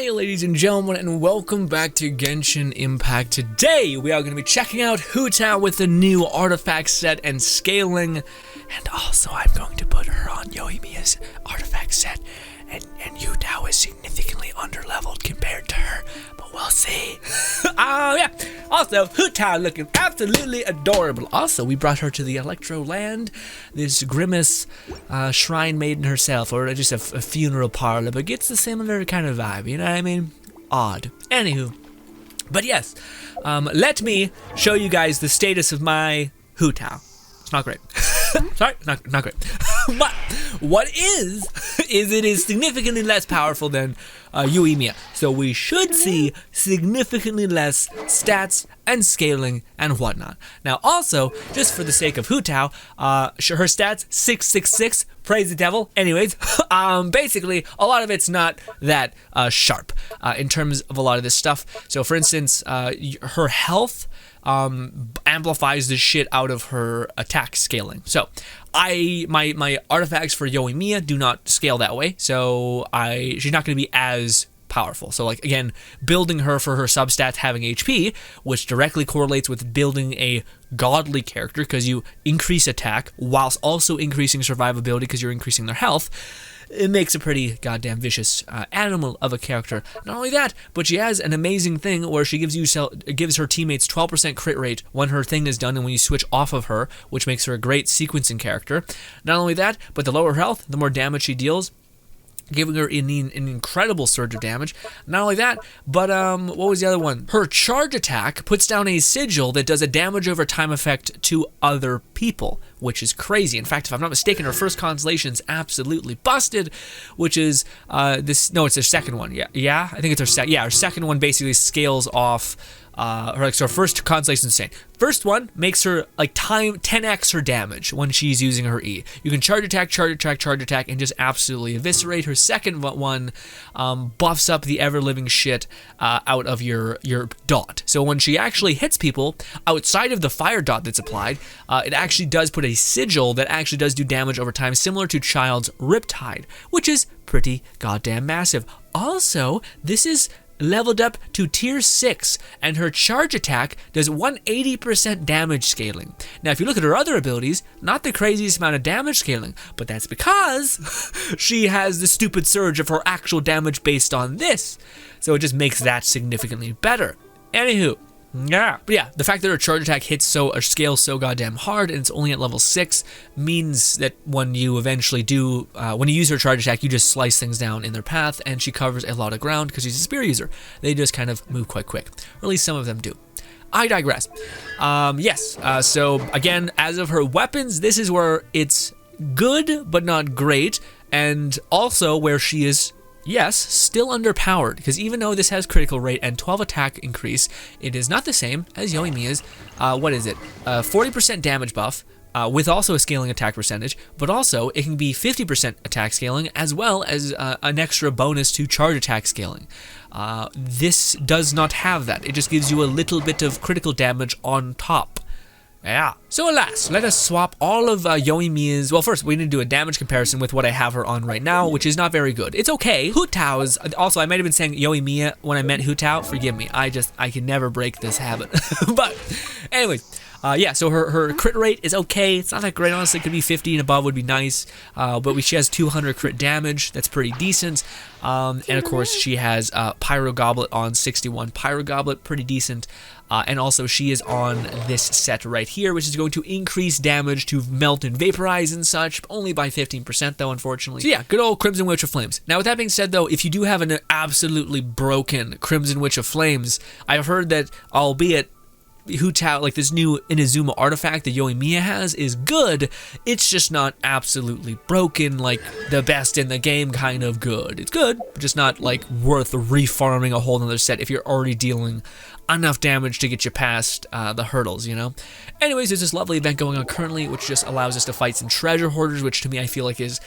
Hi ladies and gentlemen, and welcome back to Genshin Impact. Today we are going to be checking out Hu Tao with the new artifact set and scaling, and also I'm going to put her on Yoimiya's artifact set, and Hu Tao is significantly underleveled compared to her, but we'll see. Yeah, also Hu Tao looking absolutely adorable. Also, we brought her to the Electro Land, this grimace shrine maiden herself, or just a funeral parlor, but gets the similar kind of vibe, you know what I mean? Odd. Anywho, but yes, let me show you guys the status of my Hu Tao. It's not great. Sorry, not great. But what is it is significantly less powerful than Yoimiya. So we should see significantly less stats and scaling and whatnot. Now also, just for the sake of Hu Tao, her stats 666, praise the devil. Anyways, basically a lot of it's not that sharp in terms of a lot of this stuff. So for instance, her health amplifies the shit out of her attack scaling. So my artifacts for Yoimiya do not scale that way, so she's not going to be as powerful. So like again, building her for her substats having HP, which directly correlates with building a godly character because you increase attack whilst also increasing survivability because you're increasing their health. It makes a pretty goddamn vicious animal of a character. Not only that, but she has an amazing thing where she gives her teammates 12% crit rate when her thing is done and when you switch off of her, which makes her a great sequencing character. Not only that, but the lower health, the more damage she deals, giving her an incredible surge of damage. Not only that, but what was the other one? Her charge attack puts down a sigil that does a damage over time effect to other people, which is crazy. In fact, if I'm not mistaken, her first constellation's absolutely busted, which is it's her second one. Yeah, I think it's her second. Yeah, her second one basically scales off her first constellation's insane. First one makes her like 10x her damage when she's using her E. You can charge attack, and just absolutely eviscerate. Her second one buffs up the ever-living shit out of your dot. So when she actually hits people outside of the fire dot that's applied, it actually does put a sigil that actually does do damage over time, similar to Child's Riptide, which is pretty goddamn massive. Also, this is leveled up to tier 6, and her charge attack does 180% damage scaling. Now, if you look at her other abilities, not the craziest amount of damage scaling, but that's because she has the stupid surge of her actual damage based on this. So it just makes that significantly better. Anywho, but the fact that her charge attack scales so goddamn hard and it's only at level 6 means that when you eventually when you use her charge attack, you just slice things down in their path, and she covers a lot of ground because she's a spear user. They just kind of move quite quick, or at least some of them do. I digress. So again, as of her weapons, this is where it's good but not great, and also where she is, yes, still underpowered, because even though this has critical rate and 12 attack increase, it is not the same as Yoimiya's, 40% damage buff, with also a scaling attack percentage, but also it can be 50% attack scaling, as well as an extra bonus to charge attack scaling. This does not have that. It just gives you a little bit of critical damage on top. Yeah. So alas, let us swap all of Yoimiya's. Well, first we need to do a damage comparison with what I have her on right now, which is not very good. It's okay. Hu Tao's also, I might have been saying Yoimiya when I meant Hu Tao. Forgive me. I can never break this habit. But anyway, so her crit rate is okay. It's not that great, honestly. It could be 50 and above would be nice. But she has 200 crit damage. That's pretty decent. And of course, she has Pyro Goblet on 61. Pyro Goblet, pretty decent. And also she is on this set right here, which is going to increase damage to melt and vaporize and such, only by 15% though, unfortunately. So yeah, good old Crimson Witch of Flames. Now with that being said though, if you do have an absolutely broken Crimson Witch of Flames, I've heard that, albeit Hu Tao, like this new Inazuma artifact that Yoimiya has, is good. It's just not absolutely broken, like the best in the game kind of good. It's good, but just not like worth refarming a whole nother set if you're already dealing enough damage to get you past the hurdles, you know? Anyways, there's this lovely event going on currently, which just allows us to fight some treasure hoarders, which to me I feel like is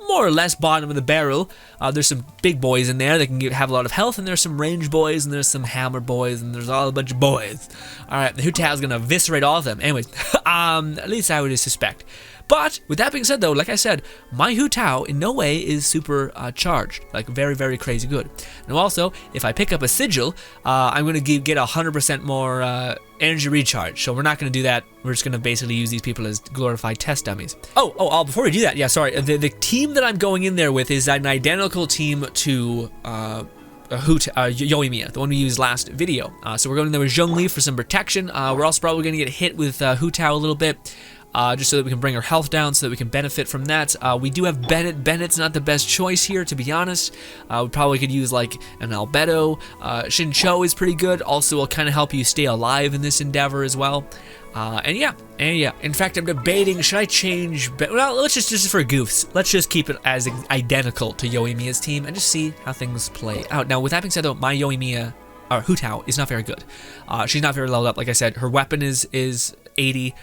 more or less bottom of the barrel. There's some big boys in there that can have a lot of health, and there's some range boys, and there's some hammer boys, and there's all a bunch of boys. Alright, the Hu Tao's gonna eviscerate all of them. Anyways, at least I would suspect. But with that being said, though, like I said, my Hu Tao in no way is super charged, like very, very crazy good. Now also, if I pick up a sigil, I'm going to get 100% more energy recharge. So we're not going to do that. We're just going to basically use these people as glorified test dummies. Before we do that, yeah, sorry. The team that I'm going in there with is an identical team to Yoimiya, the one we used last video. So we're going in there with Zhongli for some protection. We're also probably going to get hit with Hu Tao a little bit, just so that we can bring our health down, so that we can benefit from that. We do have Bennett. Bennett's not the best choice here, to be honest. We probably could use like an Albedo. Shincho is pretty good. Also, will kind of help you stay alive in this endeavor as well. And yeah. In fact, I'm debating, should I change? Well, let's just for goofs, let's just keep it as identical to Yoimiya's team and just see how things play out. Now, with that being said, though, my Yoimiya, or Hu Tao, is not very good. She's not very leveled up. Like I said, her weapon is 80.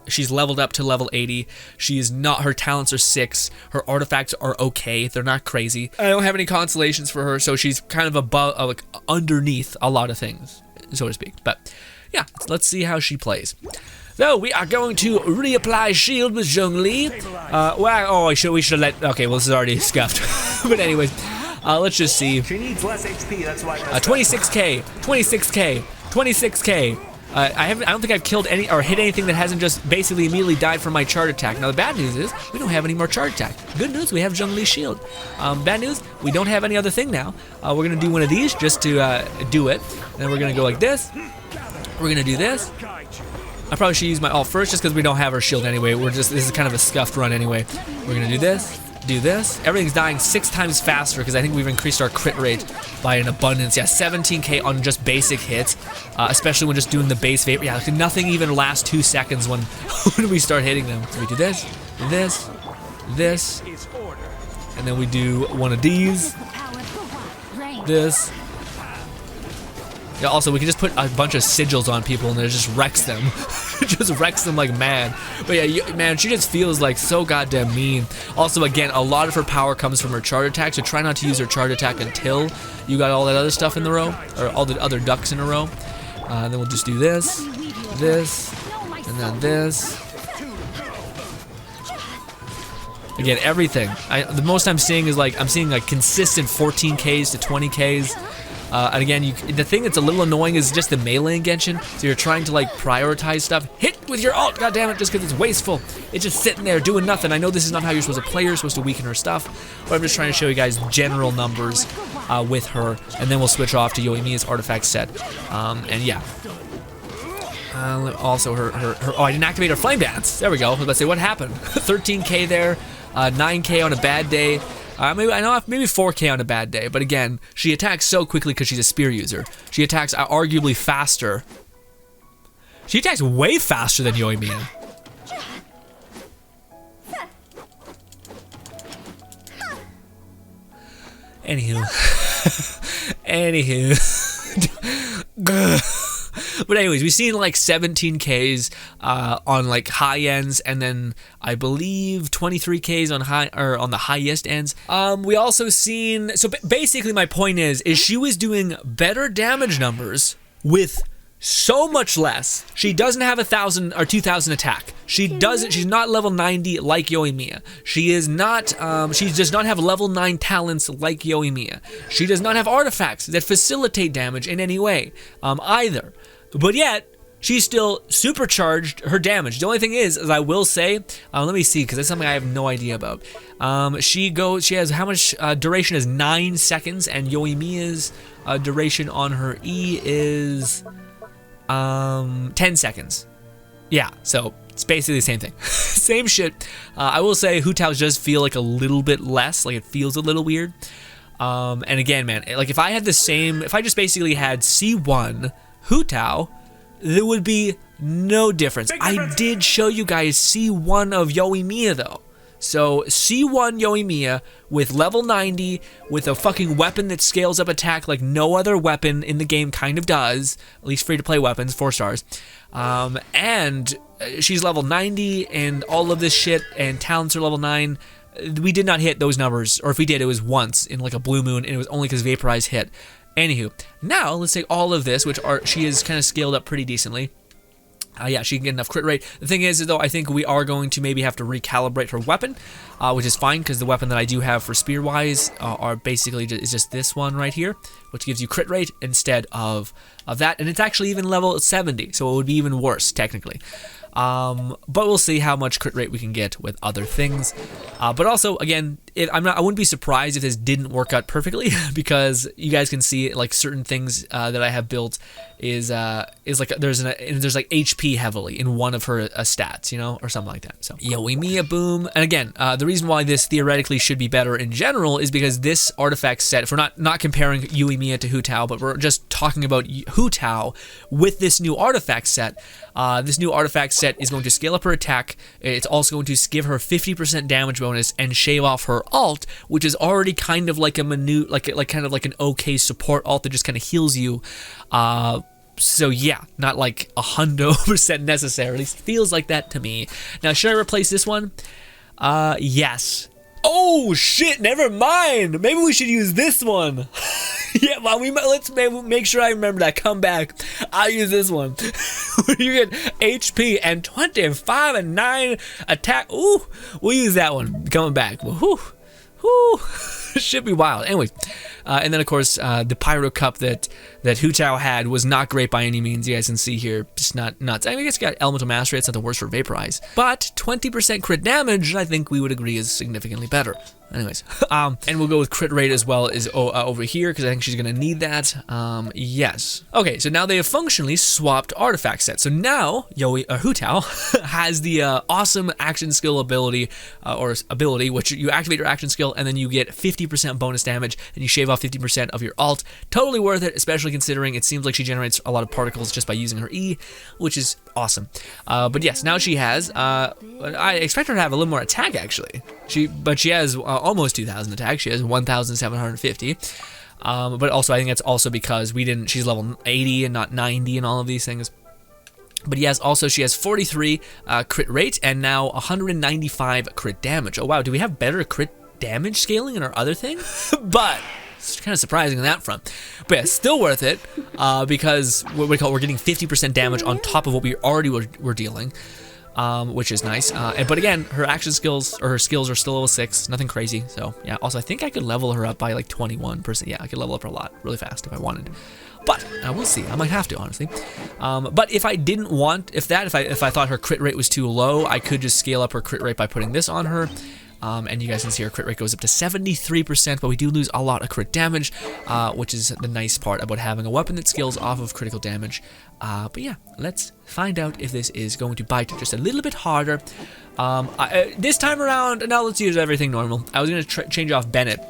She's leveled up to level 80. Her talents are 6. Her artifacts are okay. They're not crazy. I don't have any constellations for her, so she's kind of above, like underneath a lot of things, so to speak. But yeah, let's see how she plays. So we are going to reapply shield with Zhongli. We should have let. Okay, well this is already scuffed. But anyways, let's just see. She needs less HP. That's why. 26k, 26k, 26k. I don't think I've killed any or hit anything that hasn't just basically immediately died from my charge attack. Now the bad news is we don't have any more charge attack. Good news, we have Zhongli's shield. Bad news, we don't have any other thing now. We're gonna do one of these just to do it. And then we're gonna go like this. We're gonna do this. I probably should use my ult first just because we don't have our shield anyway. This is kind of a scuffed run anyway. We're gonna do this. Do this. Everything's dying 6 times faster because I think we've increased our crit rate by an abundance. Yeah, 17k on just basic hits, especially when just doing the base vapor. Yeah, nothing even lasts 2 seconds when we start hitting them. So we do this, this, and then we do one of these, this. Yeah, also, we can just put a bunch of sigils on people and it just wrecks them. It just wrecks them like mad. But yeah, man, she just feels like so goddamn mean. Also, again, a lot of her power comes from her charge attack, so try not to use her charge attack until you got all that other stuff in the row, or all the other ducks in a row. Then we'll just do this, and then this. Again, everything. The most I'm seeing is like, consistent 14Ks to 20Ks. And again, the thing that's a little annoying is just the melee in Genshin. So you're trying to like prioritize stuff. Hit with your ult, goddammit, just because it's wasteful. It's just sitting there doing nothing. I know this is not how you're supposed to play. You're supposed to weaken her stuff. But I'm just trying to show you guys general numbers with her. And then we'll switch off to Yoimiya's artifact set. And yeah. Also, oh, I didn't activate her flame dance. There we go. I was about to say, what happened? 13k there, 9k on a bad day. Maybe 4k on a bad day, but again, she attacks so quickly because she's a spear user. She attacks arguably faster. She attacks way faster than Yoimiya. Anywho. But anyways, we've seen like 17Ks on like high ends, and then I believe 23Ks on the highest ends. We also seen, so basically my point is she was doing better damage numbers with so much less. She doesn't have 1,000 or 2,000 attack. She's not level 90 like Yoimiya. She does not have level 9 talents like Yoimiya. She does not have artifacts that facilitate damage in any way either. But yet, she's still supercharged her damage. The only thing is I will say, let me see, because that's something I have no idea about. She has, how much duration is 9 seconds, and Yoimiya's duration on her E is 10 seconds. Yeah, so it's basically the same thing. Same shit. I will say Hu Tao does feel like a little bit less, like it feels a little weird. And again, man, like if I just basically had C1 Hu Tao, there would be no difference. I did show you guys C1 of Yoimiya though. So C1 Yoimiya with level 90, with a fucking weapon that scales up attack like no other weapon in the game kind of does, at least free-to-play weapons, 4 stars. And she's level 90 and all of this shit, and talents are level 9. We did not hit those numbers, or if we did, it was once in like a blue moon, and it was only because Vaporize hit. Anywho, now let's take all of this, which she is kind of scaled up pretty decently. Yeah, she can get enough crit rate. The thing is, though, I think we are going to maybe have to recalibrate her weapon, which is fine because the weapon that I do have for spear-wise are basically is just this one right here, which gives you crit rate instead of that, and it's actually even level 70, so it would be even worse technically. But we'll see how much crit rate we can get with other things. But also, again, I wouldn't be surprised if this didn't work out perfectly because you guys can see like certain things that I have built is like there's like HP heavily in one of her stats, you know, or something like that. So Yoimiya, boom. And again, the reason why this theoretically should be better in general is because this artifact set, if we're not comparing Yoimiya to Hu Tao, but we're just talking about Hu Tao with this new artifact set. This new artifact set is going to scale up her attack. It's also going to give her 50% damage bonus and shave off her alt, which is already kind of like a kind of like an okay support alt that just kind of heals you. So yeah, not like 100% necessarily. Feels like that to me. Now, should I replace this one? Yes. Oh shit! Never mind. Maybe we should use this one. Yeah, well, let's make sure I remember that. Come back. I'll use this one. You get HP and 25 and 9 attack. Ooh, we'll use that one. Coming back. Whew. Whew. Should be wild. Anyway, and then of course the Pyro Cup that Hu Tao had was not great by any means. You guys can see here, just not nuts. I mean, it's got Elemental Mastery. It's not the worst for Vaporize, but 20% crit damage, I think we would agree, is significantly better. Anyways, and we'll go with crit rate as well as over here because I think she's gonna need that. Yes. Okay, so now they have functionally swapped artifact sets. So now Hu Tao has the awesome action skill ability, which you activate your action skill and then you get 50% bonus damage and you shave off 50% of your alt. Totally worth it, especially considering it seems like she generates a lot of particles just by using her E, which is awesome. But yes, now she has. I expect her to have a little more attack actually. She has almost 2,000 attack. She has 1,750. But also I think that's also because she's level 80 and not 90 and all of these things. But yes, also she has 43 crit rate and now 195 crit damage. Oh wow, do we have better crit damage scaling in our other thing? But it's kind of surprising on that front. But yeah, still worth it because we're getting 50% damage on top of what we already were dealing. Which is nice. But again, her action skills or her skills are still level 6, nothing crazy. So yeah, also I think I could level her up by like 21%. Yeah, I could level up her a lot really fast if I wanted. But we'll see. I might have to, honestly. But if I didn't want, if I thought her crit rate was too low, I could just scale up her crit rate by putting this on her. And you guys can see our crit rate goes up to 73%, but we do lose a lot of crit damage, which is the nice part about having a weapon that scales off of critical damage. But yeah, let's find out if this is going to bite just a little bit harder. This time around, now let's use everything normal. I was going to change off Bennett.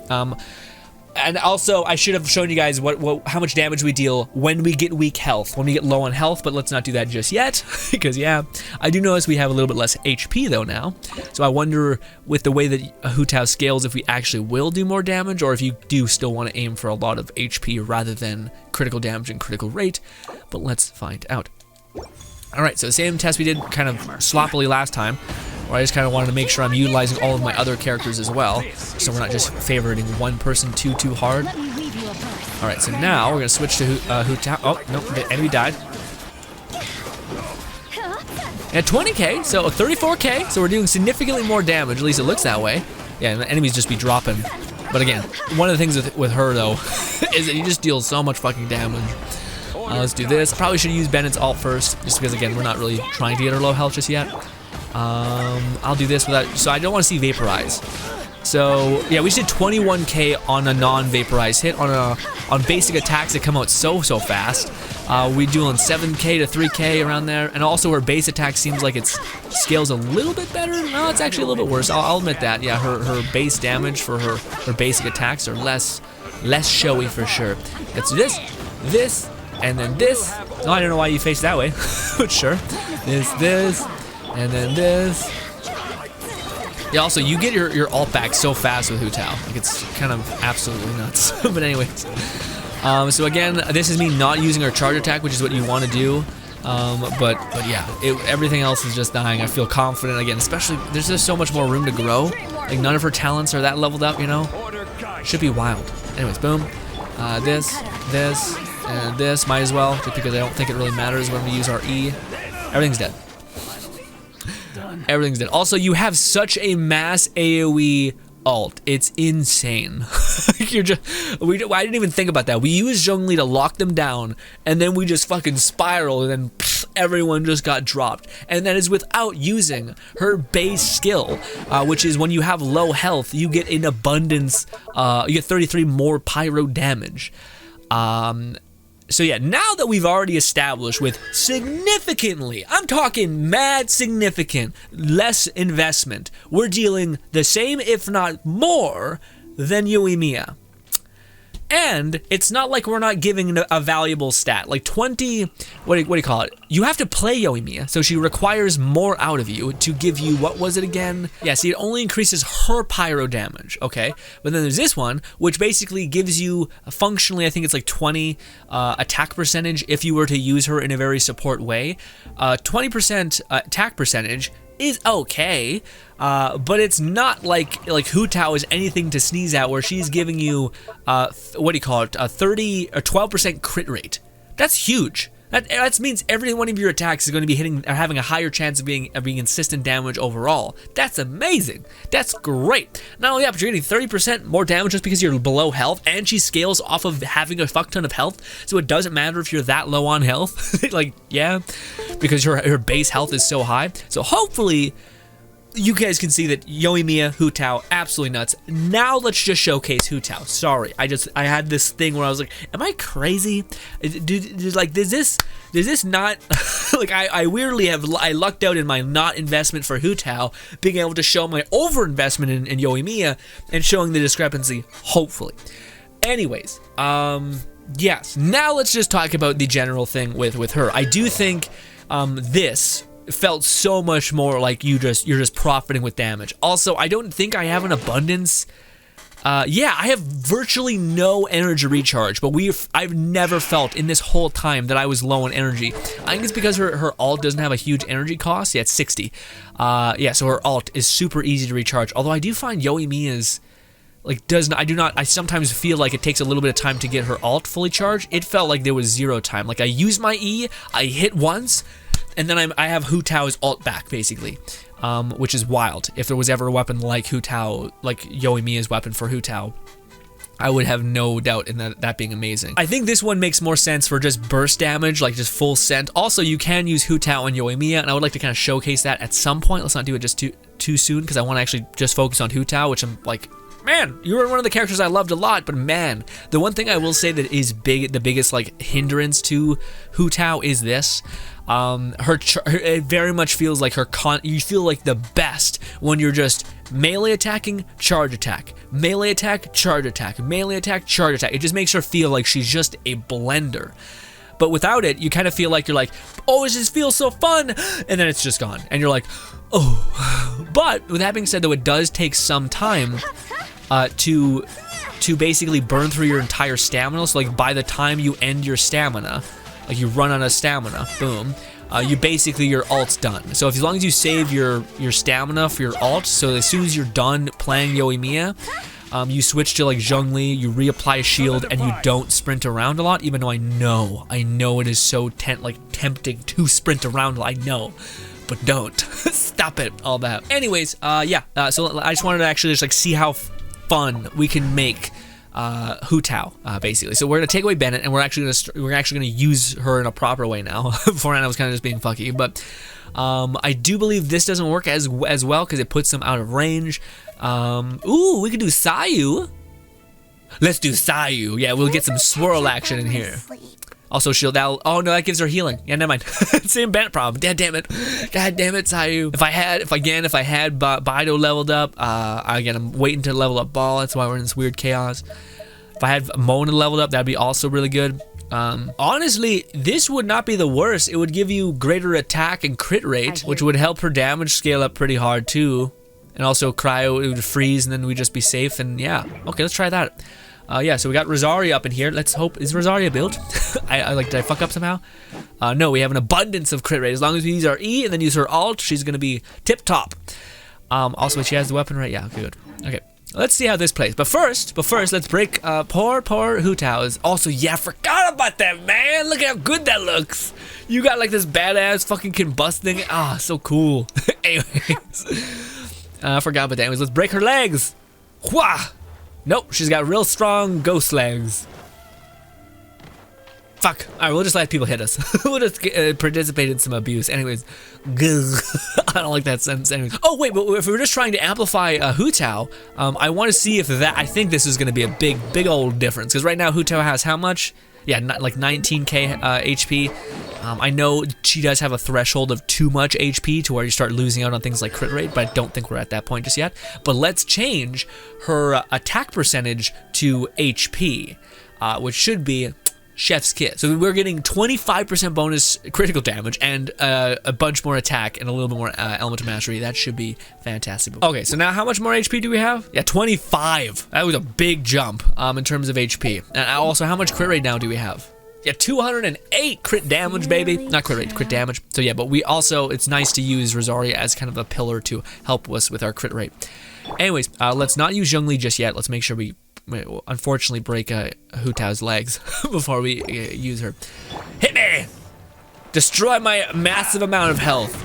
And also, I should have shown you guys how much damage we deal when we get weak health, when we get low on health, but let's not do that just yet, because yeah, I do notice we have a little bit less HP though now, so I wonder with the way that Hu Tao scales if we actually will do more damage, or if you do still want to aim for a lot of HP rather than critical damage and critical rate, but let's find out. Alright, so the same test we did kind of sloppily last time, where I just kind of wanted to make sure I'm utilizing all of my other characters as well, so we're not just favoriting one person too hard. Alright, so now we're going to switch to Hu Tao. Oh, no, the enemy died. At 20k, so 34k, so we're doing significantly more damage, at least it looks that way. Yeah, and the enemies just be dropping. But again, one of the things with her, though, is that you just deal so much fucking damage. Let's do this. I probably should use Bennett's alt first, just because, again, we're not really trying to get her low health just yet. I'll do this without, so I don't want to see Vaporize. So yeah, we just did 21k on a non-Vaporize hit on basic attacks that come out so fast. We doing 7k to 3k around there, and also her base attack seems like it's scales a little bit better. No, it's actually a little bit worse. I'll admit that. Yeah, her base damage for her basic attacks are less showy for sure. Let's do this, and then this. No, I don't know why you face that way, but sure. This. And then this. Yeah, also, you get your alt back so fast with Hu Tao. Like, it's kind of absolutely nuts. But anyways. So again, this is me not using her charge attack, which is what you want to do. But yeah, everything else is just dying. I feel confident again, especially, there's just so much more room to grow. Like, none of her talents are that leveled up, you know? Should be wild. Anyways, boom. This, and this. Might as well, just because I don't think it really matters when we use our E. Everything's dead. Done. Everything's dead. Also, you have such a mass AoE ult. It's insane. You're just, I didn't even think about that. We used Zhongli to lock them down, and then we just fucking spiraled, and then everyone just got dropped. And that is without using her base skill, which is when you have low health, you get an abundance, you get 33 more pyro damage. So yeah, now that we've already established with significantly, I'm talking mad significant, less investment, we're dealing the same, if not more, than Yoimiya. And it's not like we're not giving a valuable stat. Like 20, what do you call it? You have to play Yoimiya, so she requires more out of you to give you, what was it again? Yeah, see, it only increases her pyro damage, okay? But then there's this one, which basically gives you, functionally, I think it's like 20 attack percentage if you were to use her in a very support way. 20% attack percentage is okay, but it's not like Hu Tao is anything to sneeze at, where she's giving you what do you call it, a 30 or 12% crit rate. That's huge. That means every one of your attacks is going to be hitting or having a higher chance of being consistent damage overall. That's amazing. That's great. Not only that, but you're getting 30% more damage just because you're below health, and she scales off of having a fuck ton of health, so it doesn't matter if you're that low on health. Like, yeah, because her base health is so high. So hopefully you guys can see that Yoimiya, Hu Tao, absolutely nuts. Now let's just showcase Hu Tao. Sorry, I had this thing where I was like, am I crazy? Does this not, like, I weirdly I lucked out in my not investment for Hu Tao, being able to show my over investment in Yoimiya and showing the discrepancy, hopefully. Anyways, yes, now let's just talk about the general thing with her. I do think this felt so much more like you're just profiting with damage. Also, I don't think I have an abundance. Yeah, I have virtually no energy recharge, but I've never felt in this whole time that I was low on energy. I think it's because her ult doesn't have a huge energy cost. Yeah, it's 60. Yeah, so her ult is super easy to recharge. Although I do find Yoimiya's I sometimes feel like it takes a little bit of time to get her ult fully charged. It felt like there was zero time. Like, I use my E, I hit once, and then I have Hu Tao's ult back, basically, which is wild. If there was ever a weapon like Hu Tao, like Yoimiya's weapon for Hu Tao, I would have no doubt in that being amazing. I think this one makes more sense for just burst damage, like just full scent. Also, you can use Hu Tao and Yoimiya, and I would like to kind of showcase that at some point. Let's not do it just too soon, because I want to actually just focus on Hu Tao, which I'm like, man, you were one of the characters I loved a lot, but man, the one thing I will say that is the biggest like hindrance to Hu Tao is this. It very much feels like you feel like the best when you're just melee attacking, charge attack, melee attack, charge attack, melee attack, charge attack. It just makes her feel like she's just a blender. But without it, you kind of feel like you're like, oh, it just feels so fun, and then it's just gone, and you're like, oh. But with that being said, though, it does take some time to basically burn through your entire stamina. So like by the time you end your stamina, like you run out of stamina, boom, your ult's done. So as long as you save your stamina for your ult, so as soon as you're done playing Yoimiya, you switch to like Zhongli, you reapply a shield, and you don't sprint around a lot, even though I know it is so tempting to sprint around, I know, but don't. Stop it, all that. Anyways, yeah, so I just wanted to actually just like see how fun we can make Hu Tao, basically. So we're gonna take away Bennett, and we're actually gonna use her in a proper way now. Beforehand I was kind of just being fucky, but I do believe this doesn't work as well because it puts them out of range. Ooh, we could do Sayu. Let's do Sayu. Yeah, we'll get some swirl action in here. Also shield out. Oh no, that gives her healing. Yeah, never mind. Same Bennett problem. God damn it, Sayu. If I had Bido leveled up, again, I'm waiting to level up Ball. That's why we're in this weird chaos. If I had Mona leveled up, that'd be also really good. Honestly, this would not be the worst. It would give you greater attack and crit rate, which would help her damage scale up pretty hard too. And also cryo, it would freeze, and then we'd just be safe. And yeah, okay, let's try that. Yeah, so we got Rosaria up in here. Let's hope, is Rosaria built? Did I fuck up somehow? No, we have an abundance of crit rate. As long as we use our E and then use her ult, she's gonna be tip top. Also, she has the weapon, right? Yeah, good. Okay. let's see how this plays. But first, let's break poor Hu Tao's. Also, yeah, forgot about that, man. Look at how good that looks. You got like this badass fucking combust thing. Ah, so cool. Anyways, I forgot about that. Anyways, let's break her legs. Wah! Nope, she's got real strong ghost legs. Fuck. Alright, we'll just let people hit us. We'll just participate in some abuse. Anyways, I don't like that sentence. Anyways. Oh, wait, but if we were just trying to amplify Hu Tao, I want to see if that. I think this is going to be a big old difference. Because right now, Hu Tao has how much? Yeah, like 19k HP. I know she does have a threshold of too much HP to where you start losing out on things like crit rate, but I don't think we're at that point just yet. But let's change her attack percentage to HP, which should be chef's kiss. So we're getting 25% bonus critical damage and a bunch more attack and a little bit more elemental mastery. That should be fantastic. Okay, so now how much more HP do we have? Yeah, 25. That was a big jump in terms of HP. And also, how much crit rate now do we have? Yeah, 208 crit damage, baby. Not crit rate, crit damage. So yeah, but we also, it's nice to use Rosaria as kind of a pillar to help us with our crit rate. Anyways, let's not use Zhongli just yet. Let's make sure we unfortunately break Hu Tao's legs before we use her. Hit me! Destroy my massive amount of health.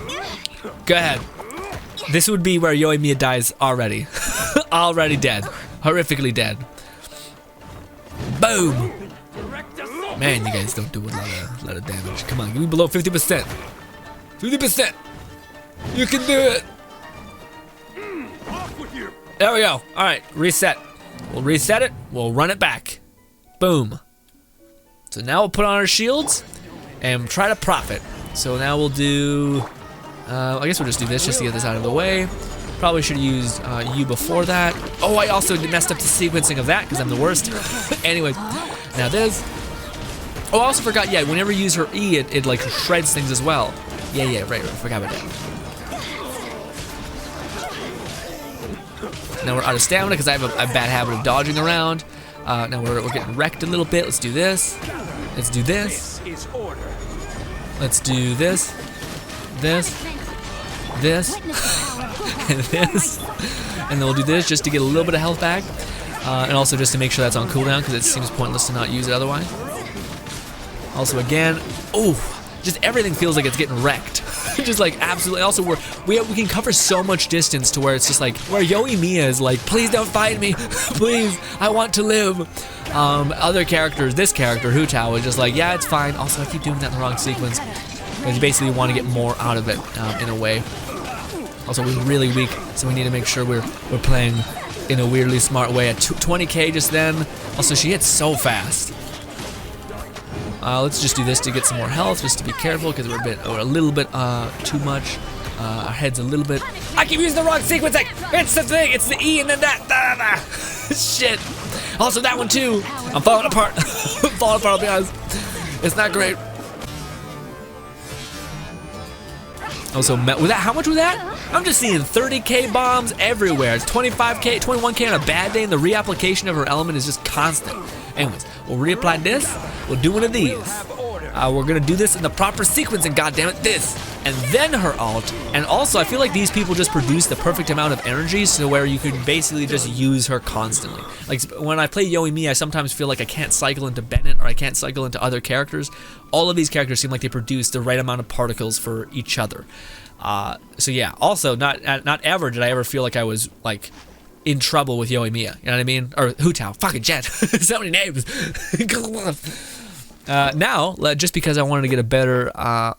Go ahead. This would be where Yoimiya dies already. Already dead. Horrifically dead. Boom! Man, you guys don't do a lot of damage. Come on, give me below 50%. 50%! You can do it! There we go. Alright, reset. We'll reset it, we'll run it back. Boom. So now we'll put on our shields and try to profit. So now we'll do, I guess we'll just do this just to get this out of the way. Probably should have used you before that. Oh, I also messed up the sequencing of that because I'm the worst. Anyways, now this. Oh, I also forgot, yeah, whenever you use her E, it like shreds things as well. Yeah, right, forgot about that. Now we're out of stamina because I have a bad habit of dodging around. Now we're getting wrecked a little bit. Let's do this. Let's do this. Let's do this. This. And this. And then we'll do this just to get a little bit of health back. And also just to make sure that's on cooldown because it seems pointless to not use it otherwise. Also again, just everything feels like it's getting wrecked. Just like absolutely. Also, we can cover so much distance to where it's just like where Yoimiya is like, please don't fight me, please, I want to live. Other characters, this character Hu Tao is just like, yeah, it's fine. Also, I keep doing that in the wrong sequence because you basically want to get more out of it in a way. Also, we're really weak, so we need to make sure we're playing in a weirdly smart way. At 20k just then. Also, she hits so fast. Let's just do this to get some more health, just to be careful, because we're a little bit too much. Our head's a little bit. I keep using the wrong sequencing. It's the thing. It's the E and then that. Shit. Also that one too. I'm falling apart. Falling apart. I'll be honest. It's not great. Also, with that, how much was that? I'm just seeing 30k bombs everywhere. It's 25k, 21k on a bad day, and the reapplication of her element is just constant. Anyways, we'll reapply this. We'll do one of these. We're gonna do this in the proper sequencing, goddammit, this. And then her alt. And also, I feel like these people just produce the perfect amount of energy so where you can basically just use her constantly. Like, when I play Yoimiya, I sometimes feel like I can't cycle into Bennett or I can't cycle into other characters. All of these characters seem like they produce the right amount of particles for each other. So yeah, also, not ever did I ever feel like I was, like, in trouble with Yoimiya, you know what I mean? Or Hu Tao, fucking jet. So many names. Now, just because I wanted to get a better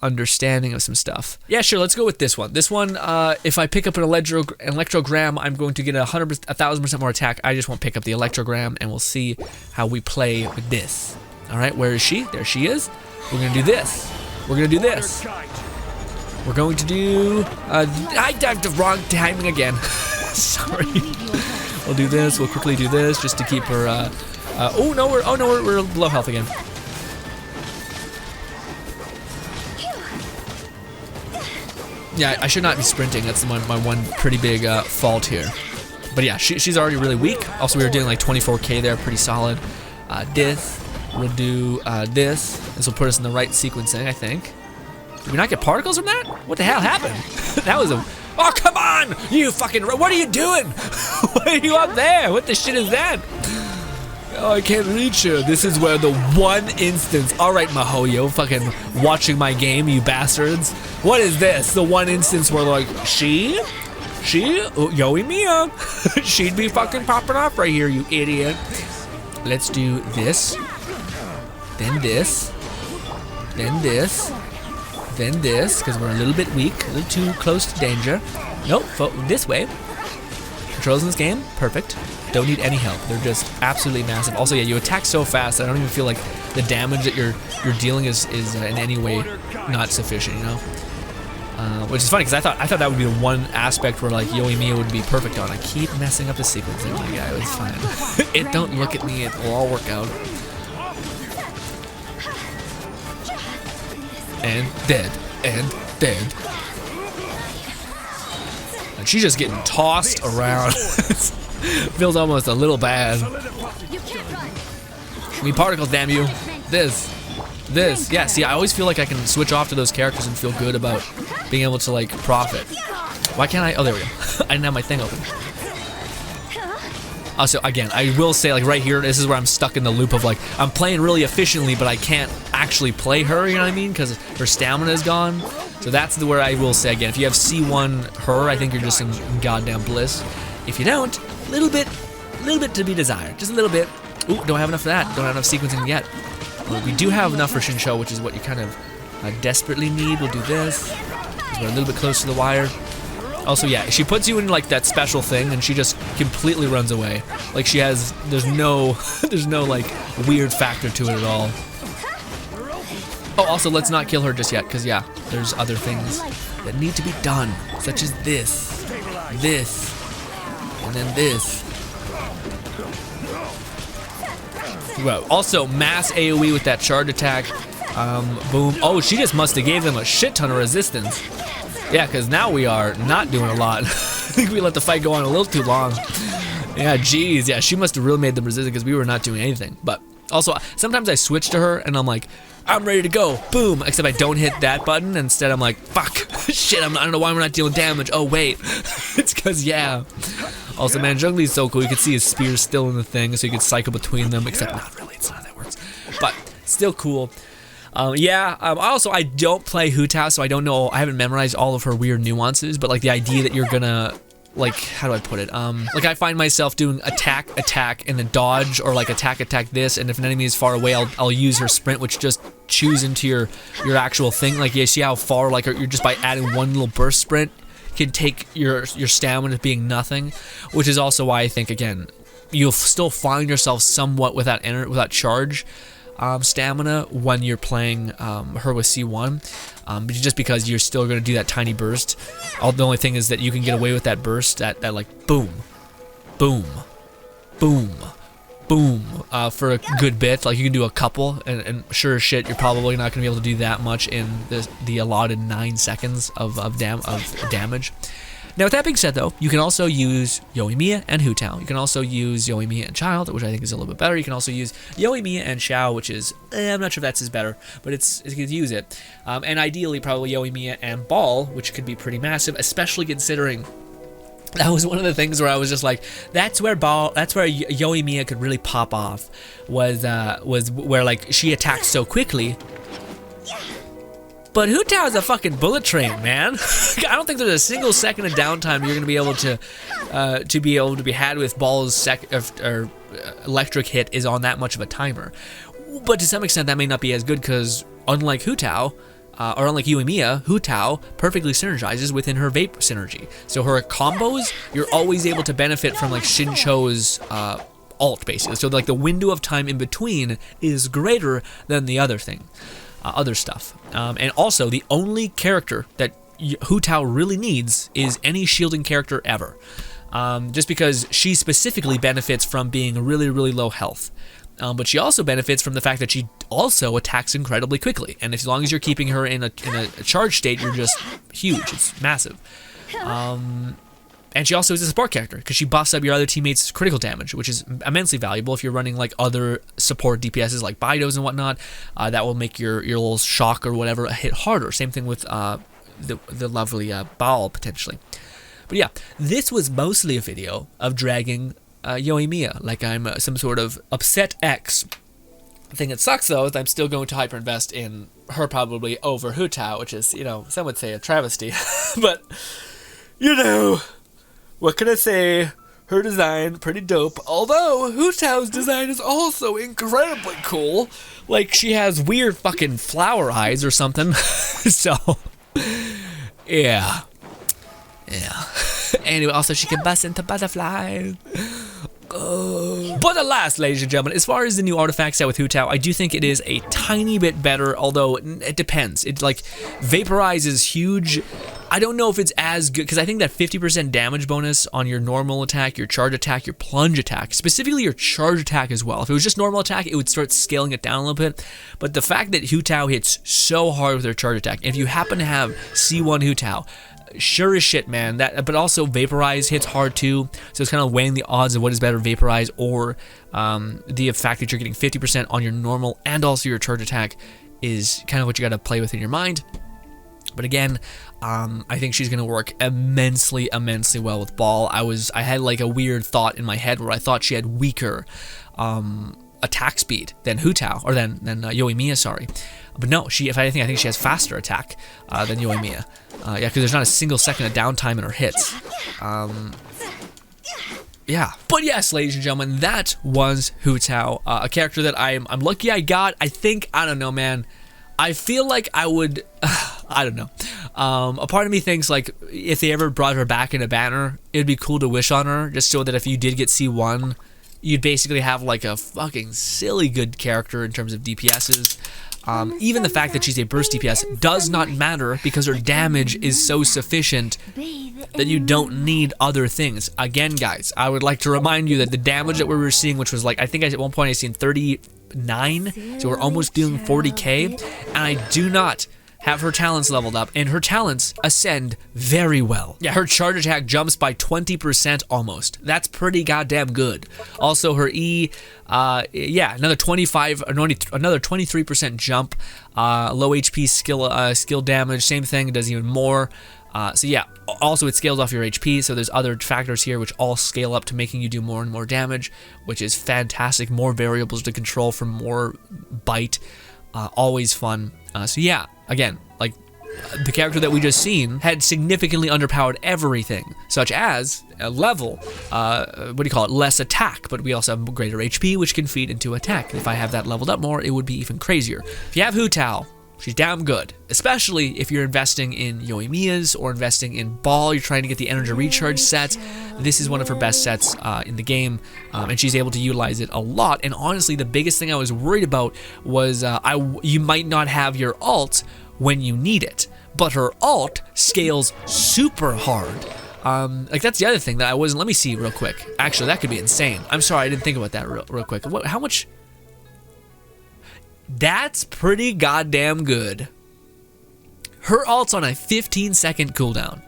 understanding of some stuff. Yeah, sure, let's go with this one. This one, if I pick up an electrogram, I'm going to get 1,000% more attack. I just won't pick up the electrogram, and we'll see how we play with this. All right, where is she? There she is. We're gonna do this. We're gonna do this. We're going to do, I dived the wrong timing again. Sorry. We'll do this. We'll quickly do this just to keep her. Oh no, we're low health again. Yeah, I should not be sprinting. That's my one pretty big fault here. But yeah, she's already really weak. Also, we were doing like 24k there, pretty solid. This. We'll do this. This will put us in the right sequencing, I think. Did we not get particles from that? What the hell happened? That was a. Oh, come on! run! You fucking run! What are you doing? Why are you up there? What the shit is that? Oh, I can't reach her. This is where the one instance. All right, Mahoyo, fucking watching my game, you bastards. What is this? The one instance where like she, Yoimiya, she'd be fucking popping off right here, you idiot. Let's do this, then this, then this, then this, because we're a little bit weak, a little too close to danger. Nope, this way. Controls in this game, perfect. Don't need any help. They're just absolutely massive. Also, yeah, you attack so fast, I don't even feel like the damage that you're dealing is in any way not sufficient, you know? Which is funny, because I thought that would be the one aspect where, like, Yoimiya would be perfect on. I keep messing up the sequencing, my guy. It's fine. It don't look at me. It'll all work out. And dead. And dead. And she's just getting tossed around. Feels almost a little bad. I mean, particles, damn you. This. Yeah, see, I always feel like I can switch off to those characters and feel good about being able to, like, profit. Why can't I? Oh, there we go. I didn't have my thing open. Also, again, I will say, like, right here, this is where I'm stuck in the loop of, like, I'm playing really efficiently, but I can't actually play her, you know what I mean? Because her stamina is gone. So that's where I will say, again, if you have C1 her, I think you're just in goddamn bliss. If you don't, a little bit to be desired. Just a little bit. Ooh, don't have enough for that. Don't have enough sequencing yet. Well, we do have enough for Shinsho, which is what you kind of desperately need. We'll do this. We're a little bit close to the wire. Also, yeah, she puts you in like that special thing, and she just completely runs away. Like she has, there's no like weird factor to it at all. Oh, also, let's not kill her just yet, because yeah, there's other things that need to be done, such as this, and then this. Well, also mass AoE with that charge attack. Boom. Oh, she just must have gave them a shit ton of resistance. Yeah, because now we are not doing a lot. I think we let the fight go on a little too long. Yeah, geez. Yeah, she must have really made them resistant because we were not doing anything. But also, sometimes I switch to her and I'm like, I'm ready to go. Boom. Except I don't hit that button. Instead, I'm like, fuck. Shit, I don't know why we're not dealing damage. Oh, wait. It's because, yeah. Also, man, Zhongli is so cool. You can see his spears still in the thing, so you can cycle between them. Except not really. It's not how that works. But still cool. Also, I don't play Hu Tao, so I don't know. I haven't memorized all of her weird nuances, but like the idea that you're gonna, like, how do I put it? Like I find myself doing attack, and then dodge, or like attack this, and if an enemy is far away, I'll use her sprint, which just chews into your actual thing. Like you see how far, like you're just by adding one little burst sprint can take your stamina being nothing, which is also why I think again you'll still find yourself somewhat without charge. Stamina when you're playing her with C1, but just because you're still going to do that tiny burst. The only thing is that you can get away with that burst at like boom, boom, boom, boom for a good bit. Like you can do a couple, and sure as shit, you're probably not going to be able to do that much in the allotted 9 seconds of damage. Now, with that being said, though, you can also use Yoimiya and Hu Tao. You can also use Yoimiya and Child, which I think is a little bit better. You can also use Yoimiya and Xiao, which is, I'm not sure if that's as better, but you can use it. And ideally, probably Yoimiya and Ball, which could be pretty massive, especially considering that was one of the things where I was just like, that's where Yoimiya could really pop off, was where like she attacked so quickly. But Hu Tao is a fucking bullet train, man. I don't think there's a single second of downtime you're gonna be able to be had with Ball's electric hit is on that much of a timer. But to some extent, that may not be as good because unlike Hu Tao, or unlike Yoimiya, Hu Tao perfectly synergizes within her vape synergy. So her combos, you're always able to benefit from like Shincho's ult basically. So like the window of time in between is greater than the other thing. Other stuff. And also, the only character that Hu Tao really needs is any shielding character ever. Just because she specifically benefits from being really, really low health. But she also benefits from the fact that she also attacks incredibly quickly. And as long as you're keeping her in a charge state, you're just huge. It's massive. And she also is a support character because she buffs up your other teammates' critical damage, which is immensely valuable if you're running like other support DPSs like Bidos and whatnot. That will make your little shock or whatever hit harder. Same thing with the lovely Baal potentially. But yeah, this was mostly a video of dragging Yoimiya like I'm some sort of upset ex. The thing that sucks, though, is I'm still going to hyper-invest in her probably over Hu Tao, which is, you know, some would say a travesty. But, you know, what can I say? Her design, pretty dope. Although, Hu Tao's design is also incredibly cool. Like, she has weird fucking flower eyes or something. So, yeah. Yeah. Anyway, also, she can bust into butterflies. But alas, ladies and gentlemen, as far as the new artifact set with Hu Tao, I do think it is a tiny bit better, although it depends. It, like, Vaporize is huge. I don't know if it's as good, because I think that 50% damage bonus on your normal attack, your charge attack, your plunge attack, specifically your charge attack as well. If it was just normal attack, it would start scaling it down a little bit. But the fact that Hu Tao hits so hard with her charge attack, if you happen to have C1 Hu Tao, sure as shit, man. But also Vaporize hits hard too, so it's kind of weighing the odds of what is better, Vaporize or the fact that you're getting 50% on your normal and also your charge attack is kind of what you got to play with in your mind. But again, I think she's gonna work immensely well with Ball. I had like a weird thought in my head where I thought she had weaker attack speed than Hu Tao, or than Yoimiya, sorry. But no, I think she has faster attack than Yoimiya. Yeah, because there's not a single second of downtime in her hits. Yeah. But yes, ladies and gentlemen, that was Hu Tao, a character that I'm lucky I got. I don't know, man. I feel like I would, I don't know. A part of me thinks like if they ever brought her back in a banner, it'd be cool to wish on her, just so that if you did get C1, you'd basically have like a fucking silly good character in terms of DPSs. Even the fact that she's a burst DPS does not matter because her damage is so sufficient that you don't need other things. Again, guys, I would like to remind you that the damage that we were seeing, which was like, I think at one point I seen 39, so we're almost doing 40k, and I do not have her talents leveled up, and her talents ascend very well. Yeah, her charge attack jumps by 20% almost. That's pretty goddamn good. Also, her E, yeah, another 23% jump. Low HP skill damage, same thing, it does even more. So yeah, also it scales off your HP, so there's other factors here which all scale up to making you do more and more damage, which is fantastic. More variables to control for more bite. Always fun. So yeah, again, like the character that we just seen had significantly underpowered everything, such as a level, less attack, but we also have greater HP, which can feed into attack. If I have that leveled up more, it would be even crazier. If you have Hu Tao, she's damn good, especially if you're investing in Yoimiya's or investing in Ball, you're trying to get the energy recharge set. This is one of her best sets in the game, and she's able to utilize it a lot. And honestly, the biggest thing I was worried about was you might not have your ult when you need it, but her ult scales super hard. Like that's the other thing that I wasn't, let me see real quick. Actually, that could be insane. I'm sorry, I didn't think about that real quick. How much? That's pretty goddamn good. Her ult's on a 15-second cooldown.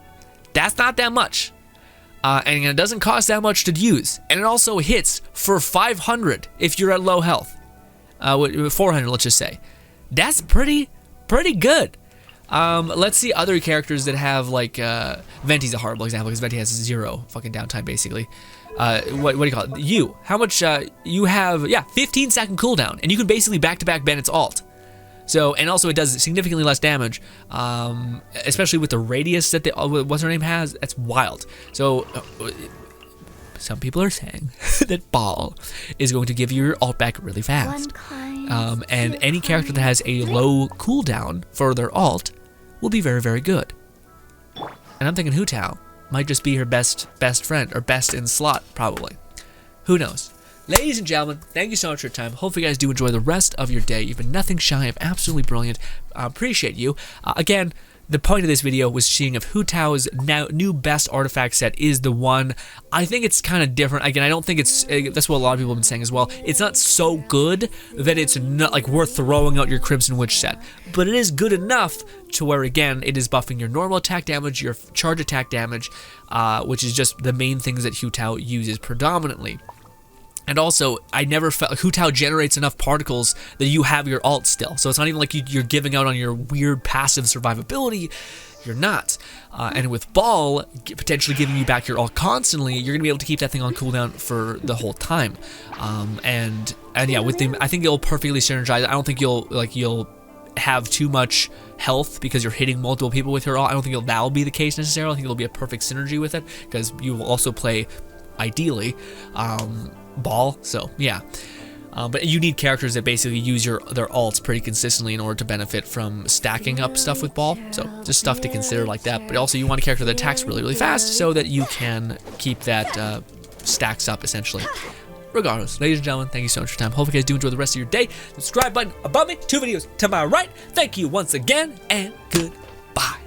That's not that much. And it doesn't cost that much to use. And it also hits for 500 if you're at low health. 400, let's just say. That's pretty good. Let's see other characters that have like Venti's a horrible example because Venti has 0 fucking downtime basically. What do you call it? How much you have? Yeah, 15-second cooldown, and you can basically back-to-back Bennett's ult. So, and also it does significantly less damage, especially with the radius that what's her name has. That's wild. So, some people are saying that Ball is going to give you your ult back really fast. And any character that has a low cooldown for their ult will be very, very good. And I'm thinking Hu Tao might just be her best friend, or best in slot, probably. Who knows? Ladies and gentlemen, thank you so much for your time. Hopefully you guys do enjoy the rest of your day. You've been nothing shy of absolutely brilliant. Appreciate you. Again, the point of this video was seeing if Hu Tao's new best artifact set is the one. I think it's kind of different. Again, I don't think it's, that's what a lot of people have been saying as well. It's not so good that it's not like worth throwing out your Crimson Witch set. But it is good enough to where, again, it is buffing your normal attack damage, your charge attack damage, which is just the main things that Hu Tao uses predominantly. And also, I never felt Hu Tao generates enough particles that you have your ult still. So it's not even like you're giving out on your weird passive survivability. You're not. And with Ball potentially giving you back your ult constantly, you're gonna be able to keep that thing on cooldown for the whole time. And yeah, with them, I think it'll perfectly synergize. I don't think you'll have too much health because you're hitting multiple people with your ult. I don't think that'll be the case necessarily. I think it'll be a perfect synergy with it because you will also play, ideally, Ball. So yeah. But you need characters that basically use their ults pretty consistently in order to benefit from stacking up stuff with Ball. So just stuff to consider like that. But also you want a character that attacks really, really fast so that you can keep that stacks up essentially. Regardless, ladies and gentlemen, thank you so much for your time. Hope you guys do enjoy the rest of your day. Subscribe button above me, 2 videos to my right. Thank you once again, and goodbye.